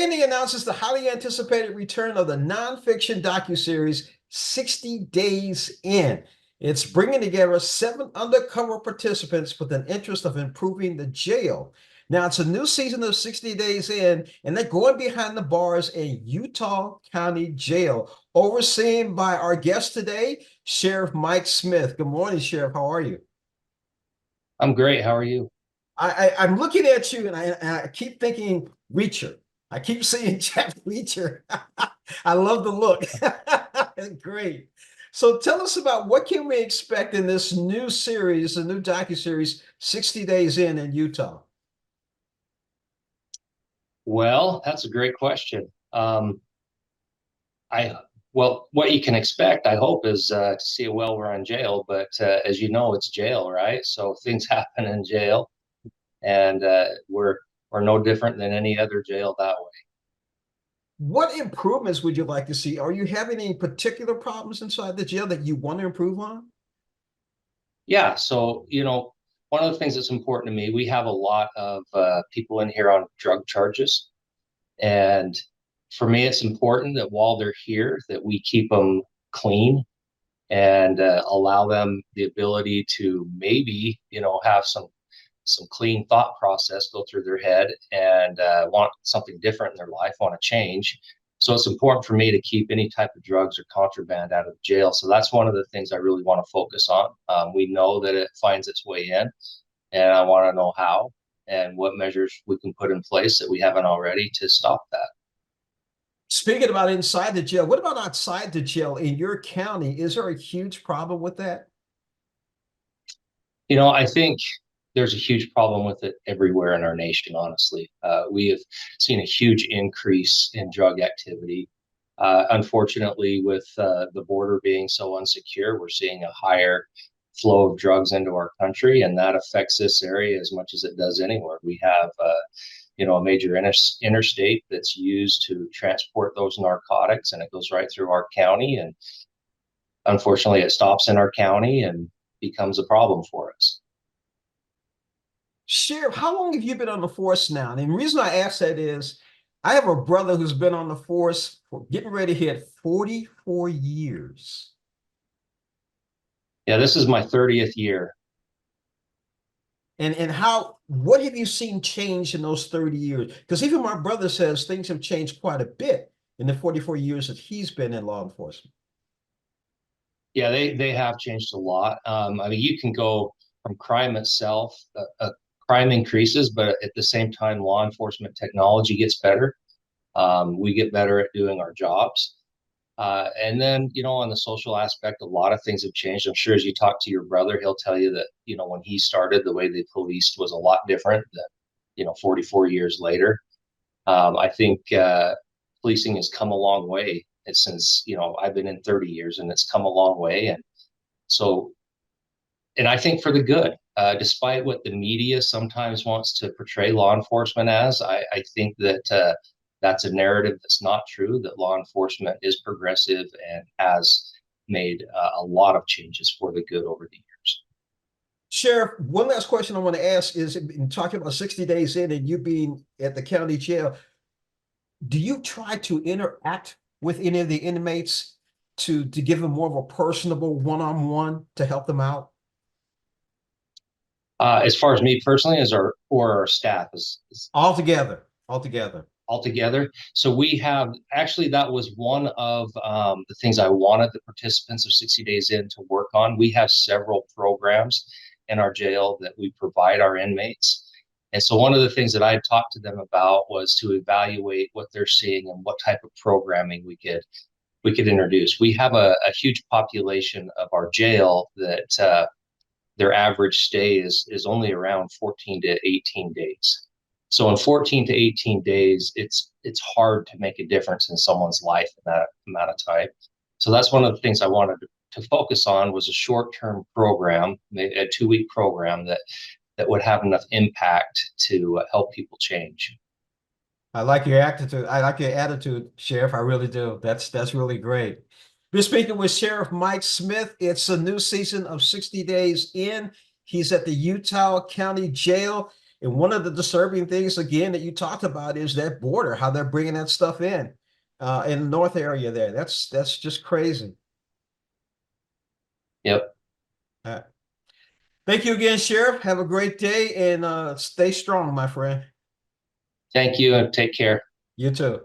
A&E announces the highly anticipated return of the nonfiction docuseries 60 Days In. It's bringing together 7 undercover participants with an interest of improving the jail. Now, it's a new season of 60 Days In, and they're going behind the bars in Utah County Jail, overseen by our guest today, Sheriff Mike Smith. Good morning, Sheriff. How are you? I'm great. How are you? I'm looking at you, and I keep thinking Reacher. I keep seeing Jack Reacher. I love the look. Great. So tell us about what can we expect in this new series, the new docuseries, 60 Days In Utah. Well, that's a great question. I well, what you can expect, I hope, is to see a well-run jail. But as you know, it's jail, right? So things happen in jail, and we're no different than any other jail that way. What improvements would you like to see? Are you having any particular problems inside the jail that you want to improve on? Yeah. So one of the things that's important to me, we have a lot of people in here on drug charges, and for me, it's important that while they're here, that we keep them clean and allow them the ability to maybe have some clean thought process go through their head and want something different in their life, want to change. So it's important for me to keep any type of drugs or contraband out of jail. So that's one of the things I really want to focus on. We know that it finds its way in, and I want to know how and what measures we can put in place that we haven't already to stop that. Speaking about inside the jail, what about outside the jail in your county? Is there a huge problem with that? I think there's a huge problem with it everywhere in our nation, honestly. We have seen a huge increase in drug activity. Unfortunately, with the border being so unsecure, we're seeing a higher flow of drugs into our country, and that affects this area as much as it does anywhere. We have, a major interstate that's used to transport those narcotics, and it goes right through our county. And unfortunately, it stops in our county and becomes a problem for us. Sheriff, how long have you been on the force now? And the reason I ask that is I have a brother who's been on the force for getting ready to hit 44 years. Yeah, this is my 30th year. And what have you seen change in those 30 years? Because even my brother says things have changed quite a bit in the 44 years that he's been in law enforcement. Yeah, they have changed a lot. I mean, you can go from crime itself, crime increases, but at the same time, law enforcement technology gets better. We get better at doing our jobs. And then, on the social aspect, a lot of things have changed. I'm sure as you talk to your brother, he'll tell you that, when he started, the way they policed was a lot different than, 44 years later. I think policing has come a long way since, I've been in 30 years, and it's come a long way. And so, and I think for the good, despite what the media sometimes wants to portray law enforcement as, I think that that's a narrative that's not true, that law enforcement is progressive and has made a lot of changes for the good over the years. Sheriff, one last question I want to ask is in talking about 60 days in and you being at the county jail, do you try to interact with any of the inmates to give them more of a personable one-on-one to help them out? As far as me personally, as our staff is All together. all together. So we have actually, that was one of the things I wanted the participants of 60 Days In to work on. We have several programs in our jail that we provide our inmates. And so one of the things that I talked to them about was to evaluate what they're seeing and what type of programming we could introduce. We have a huge population of our jail that their average stay is only around 14 to 18 days. So in 14 to 18 days, it's hard to make a difference in someone's life in that amount of time. So that's one of the things I wanted to focus on, was a short-term program, a 2-week program that would have enough impact to help people change. I like your attitude. I like your attitude, Sheriff. I really do. That's really great. We're speaking with Sheriff Mike Smith. It's a new season of 60 Days In. He's at the Utah County Jail. And one of the disturbing things, again, that you talked about is that border, how they're bringing that stuff in the north area there. That's just crazy. Yep. Uh, Thank you again, Sheriff. Have a great day and stay strong, my friend. Thank you and take care. You too.